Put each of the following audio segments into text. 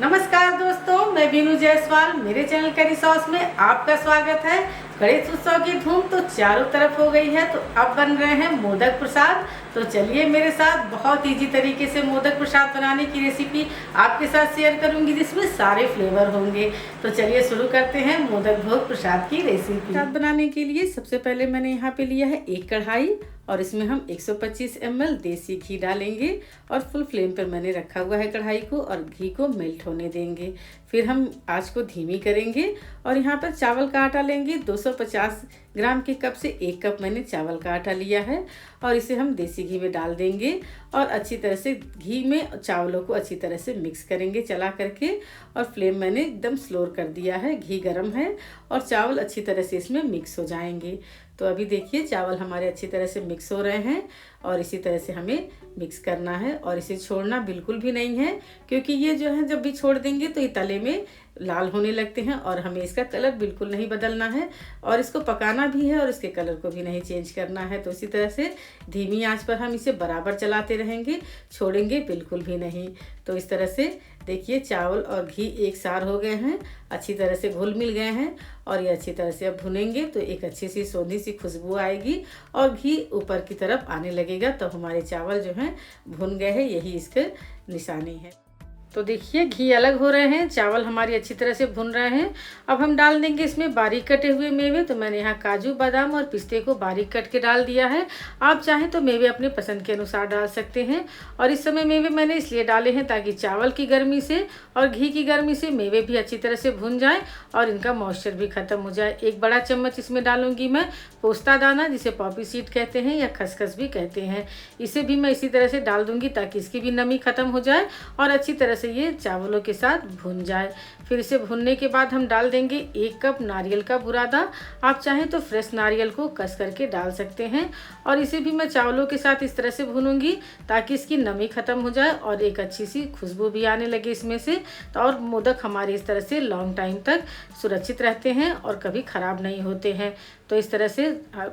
नमस्कार दोस्तों, मैं बीनू जायसवाल। मेरे चैनल करी सॉस में आपका स्वागत है। गणेश उत्सव की धूम तो चारों तरफ हो गई है, तो अब बन रहे हैं मोदक प्रसाद। तो चलिए मेरे साथ बहुत इजी तरीके से मोदक प्रसाद बनाने की रेसिपी आपके साथ शेयर करूंगी, जिसमें सारे फ्लेवर होंगे। तो चलिए शुरू करते हैं मोदक भोग प्रसाद की रेसिपी। प्रसाद बनाने के लिए सबसे पहले मैंने यहाँ पे लिया है एक कढ़ाई, और इसमें हम 125 ml देसी घी डालेंगे और फुल फ्लेम पर मैंने रखा हुआ है कढ़ाई को, और घी को मेल्ट होने देंगे। फिर हम आंच को धीमी करेंगे और यहाँ पर चावल का आटा लेंगे। 250 ग्राम के कप से 1 कप मैंने चावल का आटा लिया है, और इसे हम देसी घी में डाल देंगे और अच्छी तरह से घी में चावलों को अच्छी तरह से मिक्स करेंगे चला करके। और फ्लेम मैंने एकदम स्लो कर दिया है, घी गर्म है और चावल अच्छी तरह से इसमें मिक्स हो जाएंगे। तो अभी देखिए चावल हमारे अच्छी तरह से मिक्स हो रहे हैं, और इसी तरह से हमें मिक्स करना है और इसे छोड़ना बिल्कुल भी नहीं है, क्योंकि ये जो है जब भी छोड़ देंगे तो ये तले में लाल होने लगते हैं, और हमें इसका कलर बिल्कुल नहीं बदलना है, और इसको पकाना भी है और इसके कलर को भी नहीं चेंज करना है। तो इसी तरह से धीमी आंच पर हम इसे बराबर चलाते रहेंगे, छोड़ेंगे बिल्कुल भी नहीं। तो इस तरह से देखिए चावल और घी एक सार हो गए हैं, अच्छी तरह से घुल मिल गए हैं, और ये अच्छी तरह से अब भुनेंगे तो एक अच्छी सी सोंधी सी खुशबू आएगी और घी ऊपर की तरफ आने लगेगा। तो हमारे चावल जो हैं भुन गए हैं, यही इसके निशानी है। तो देखिए घी अलग हो रहे हैं, चावल हमारी अच्छी तरह से भुन रहे हैं। अब हम डाल देंगे इसमें बारीक कटे हुए मेवे। तो मैंने यहाँ काजू, बादाम और पिस्ते को बारीक कट के डाल दिया है। आप चाहें तो मेवे अपने पसंद के अनुसार डाल सकते हैं, और इस समय मेवे मैंने इसलिए डाले हैं ताकि चावल की गर्मी से और घी की गर्मी से मेवे भी अच्छी तरह से भुन जाए और इनका मॉइस्चर भी खत्म हो जाए। 1 बड़ा चम्मच इसमें डालूंगी मैं पोस्ता दाना, जिसे पॉपी सीड कहते हैं या खसखस भी कहते हैं। इसे भी मैं इसी तरह से डाल दूंगी ताकि इसकी भी नमी खत्म हो जाए और अच्छी तरह से ये चावलों के साथ भुन जाए। फिर इसे भुनने के बाद हम डाल देंगे 1 कप नारियल का बुरादा। आप चाहें तो फ्रेश नारियल को कस करके डाल सकते हैं, और इसे भी मैं चावलों के साथ इस तरह से भूनूंगी ताकि इसकी नमी खत्म हो जाए और एक अच्छी सी खुशबू भी आने लगे इसमें से। तो और मोदक हमारे इस तरह से लॉन्ग टाइम तक सुरक्षित रहते हैं और कभी ख़राब नहीं होते हैं। तो इस तरह से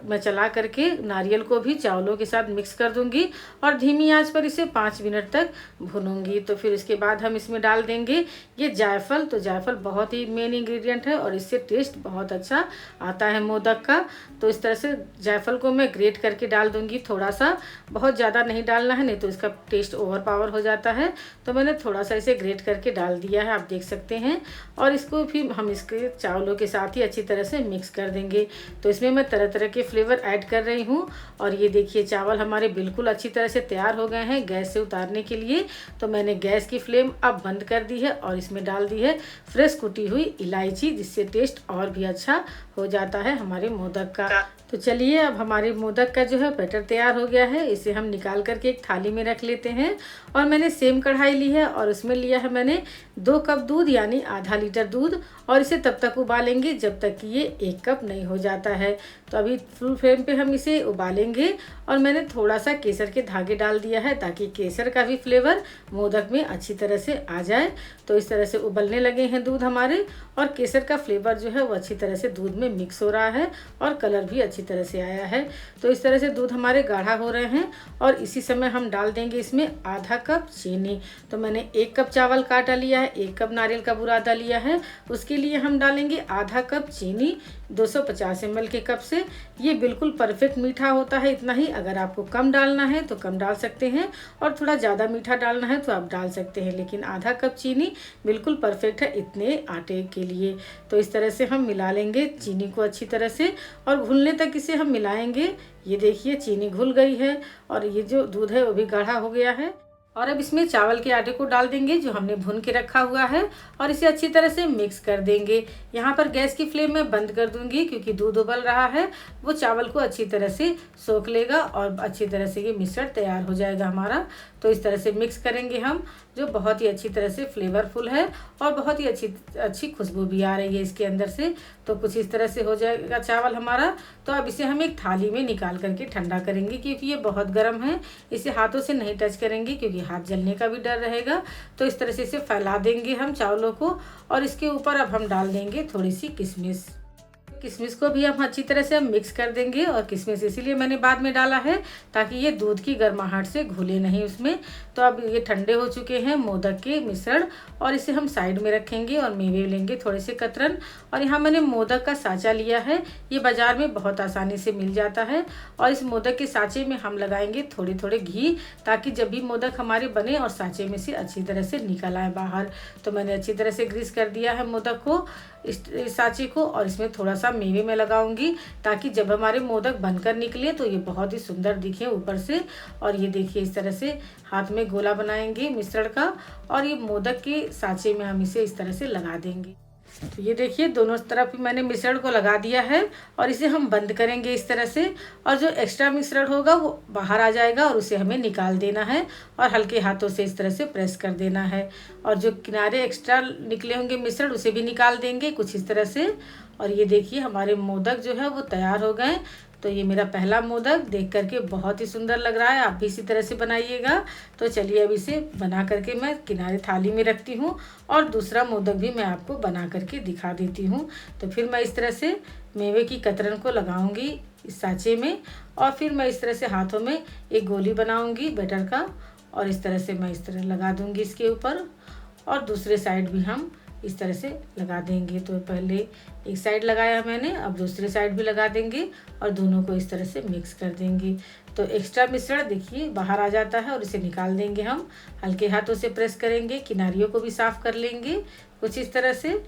मैं चला करके नारियल को भी चावलों के साथ मिक्स कर दूंगी और धीमी आंच पर इसे 5 मिनट तक भूनूंगी। तो फिर इसके बाद हम इसमें डाल देंगे ये जायफल। तो जायफल बहुत ही मेन इंग्रेडिएंट है और इससे टेस्ट बहुत अच्छा आता है मोदक का। तो इस तरह से जायफल को मैं ग्रेट करके डाल दूंगी थोड़ा सा, बहुत ज़्यादा नहीं डालना है, नहीं तो इसका टेस्ट ओवर पावर हो जाता है। तो मैंने थोड़ा सा इसे ग्रेट करके डाल दिया है, आप देख सकते हैं। और इसको भी हम इसके चावलों के साथ ही अच्छी तरह से मिक्स कर देंगे। तो इसमें मैं तरह तरह के फ्लेवर ऐड कर रही हूँ, और ये देखिए चावल हमारे बिल्कुल अच्छी तरह से तैयार हो गए हैं गैस से उतारने के लिए। तो मैंने गैस की फ्लेम अब बंद कर दी है और इसमें डाल दी है फ्रेश कुटी हुई इलायची, जिससे टेस्ट और भी अच्छा हो जाता है हमारे मोदक का। तो चलिए अब हमारे मोदक का जो है बैटर तैयार हो गया है। इसे हम निकाल करके एक थाली में रख लेते हैं, और मैंने सेम कढ़ाई ली है और उसमें लिया है मैंने 2 कप दूध, यानी आधा लीटर दूध, और इसे तब तक उबालेंगे जब तक कि ये 1 कप नहीं हो जाता है। तो अभी फुल फ्लेम पे हम इसे उबालेंगे, और मैंने थोड़ा सा केसर के धागे डाल दिया है ताकि केसर का भी फ्लेवर मोदक में अच्छी तरह से आ जाए। तो इस तरह से उबलने लगे हैं दूध हमारे, और केसर का फ्लेवर जो है वो अच्छी तरह से दूध में मिक्स हो रहा है और कलर भी अच्छी तरह से आया है। तो इस तरह से दूध हमारे गाढ़ा हो रहे हैं, और इसी समय हम डाल देंगे इसमें आधा कप चीनी। तो मैंने 1 कप चावल का आटा लिया है, 1 कप नारियल का बुरादा लिया है, उसके लिए हम डालेंगे आधा कप चीनी 250 ml के कप से। ये बिल्कुल परफेक्ट मीठा होता है, इतना ही। अगर आपको कम डालना है तो कम डाल सकते हैं, और थोड़ा ज़्यादा मीठा डालना है तो आप डाल सकते हैं, लेकिन आधा कप चीनी बिल्कुल परफेक्ट है इतने आटे के लिए। तो इस तरह से हम मिला लेंगे चीनी को अच्छी तरह से, और घुलने तक इसे हम मिलाएंगे। ये देखिए चीनी घुल गई है और ये जो दूध है वो भी गाढ़ा हो गया है। और अब इसमें चावल के आटे को डाल देंगे जो हमने भून के रखा हुआ है, और इसे अच्छी तरह से मिक्स कर देंगे। यहाँ पर गैस की फ्लेम मैं बंद कर दूंगी, क्योंकि दूध उबल रहा है, वो चावल को अच्छी तरह से सोख लेगा और अच्छी तरह से ये मिश्रण तैयार हो जाएगा हमारा। तो इस तरह से मिक्स करेंगे हम, जो बहुत ही अच्छी तरह से फ्लेवरफुल है और बहुत ही अच्छी खुशबू भी आ रही है इसके अंदर से। तो कुछ इस तरह से हो जाएगा चावल हमारा। तो अब इसे हम एक थाली में निकाल करके ठंडा करेंगे, क्योंकि ये बहुत गर्म है। इसे हाथों से नहीं टच करेंगे, क्योंकि हाथ जलने का भी डर रहेगा। तो इस तरह से इसे फैला देंगे हम चावलों को, और इसके ऊपर अब हम डाल देंगे थोड़ी सी किशमिश। किशमिश को भी हम अच्छी तरह से मिक्स कर देंगे, और किशमिश इसीलिए मैंने बाद में डाला है ताकि ये दूध की गर्माहट से घुले नहीं उसमें। तो अब ये ठंडे हो चुके हैं मोदक के मिश्रण और इसे हम साइड में रखेंगे और मेवे लेंगे थोड़े से कतरन। और यहाँ मैंने मोदक का साँचा लिया है, ये बाज़ार में बहुत आसानी से मिल जाता है। और इस मोदक के साँचे में हम लगाएंगे थोड़े थोड़े घी, ताकि जब भी मोदक हमारे बने और साँचे में से अच्छी तरह से निकल आए बाहर। तो मैंने अच्छी तरह से ग्रीस कर दिया है मोदक को, इस साँचे को, और इसमें थोड़ा सा मेवे में लगाऊंगी ताकि जब हमारे मोदक बनकर निकले तो ये बहुत ही सुंदर दिखे ऊपर से। और ये देखिए इस तरह से हाथ में गोला बनाएंगे मिश्रण का और ये मोदक के साँचे में हम इसे इस तरह से लगा देंगे। तो ये देखिए दोनों तरफ मैंने मिश्रण को लगा दिया है और इसे हम बंद करेंगे इस तरह से। और जो एक्स्ट्रा मिश्रण होगा वो बाहर आ जाएगा और उसे हमें निकाल देना है और हल्के हाथों से इस तरह से प्रेस कर देना है। और जो किनारे एक्स्ट्रा निकले होंगे मिश्रण उसे भी निकाल देंगे कुछ इस तरह से। और ये देखिए हमारे मोदक जो है वो तैयार हो गए। तो ये मेरा पहला मोदक देख करके बहुत ही सुंदर लग रहा है, आप भी इसी तरह से बनाइएगा। तो चलिए अब इसे बना करके मैं किनारे थाली में रखती हूँ और दूसरा मोदक भी मैं आपको बना करके दिखा देती हूँ। तो फिर मैं इस तरह से मेवे की कतरन को लगाऊंगी इस साँचे में और फिर मैं इस तरह से हाथों में एक गोली बनाऊंगी बैटर का और इस तरह से मैं इस तरह लगा दूंगी इसके ऊपर और दूसरे साइड भी हम इस तरह से लगा देंगे। तो पहले एक साइड लगाया मैंने, अब दूसरी साइड भी लगा देंगे और दोनों को इस तरह से मिक्स कर देंगे। तो एक्स्ट्रा मिश्रण देखिए बाहर आ जाता है और इसे निकाल देंगे हम, हल्के हाथों से प्रेस करेंगे, किनारियों को भी साफ कर लेंगे कुछ इस तरह से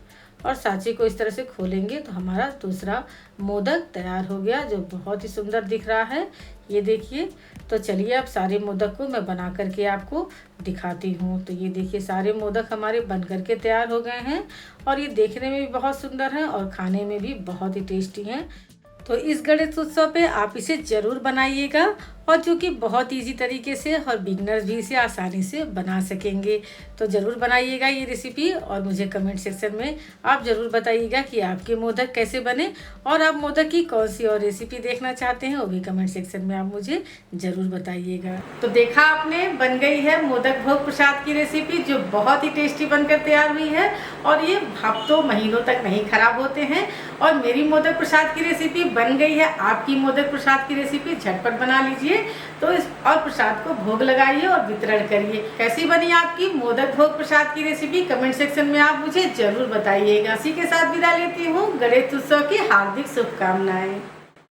और साँचे को इस तरह से खोलेंगे तो हमारा दूसरा मोदक तैयार हो गया जो बहुत ही सुंदर दिख रहा है। ये देखिए। तो चलिए अब सारे मोदक को मैं बना करके आपको दिखाती हूँ। तो ये देखिए सारे मोदक हमारे बन करके तैयार हो गए हैं और ये देखने में भी बहुत सुंदर हैं और खाने में भी बहुत ही टेस्टी हैं। तो इस गणेश उत्सव पे आप इसे ज़रूर बनाइएगा और जो कि बहुत इजी तरीके से और बिगनर्स भी इसे आसानी से बना सकेंगे। तो ज़रूर बनाइएगा ये रेसिपी और मुझे कमेंट सेक्शन में आप ज़रूर बताइएगा कि आपके मोदक कैसे बने और आप मोदक की कौन सी और रेसिपी देखना चाहते हैं वो भी कमेंट सेक्शन में आप मुझे ज़रूर बताइएगा। तो देखा आपने बन गई है मोदक भोग प्रसाद की रेसिपी जो बहुत ही टेस्टी बनकर तैयार हुई है और ये हफ्तों महीनों तक नहीं खराब होते हैं। और मेरी मोदक प्रसाद की रेसिपी बन गई है, आपकी मोदक प्रसाद की रेसिपी झटपट बना लीजिए तो इस और प्रसाद को भोग लगाइए और वितरण करिए। कैसी बनी आपकी मोदक भोग प्रसाद की रेसिपी कमेंट सेक्शन में आप मुझे जरूर बताइएगा। इसी के साथ विदा लेती हूँ, गणेश उत्सव की हार्दिक शुभकामनाएं।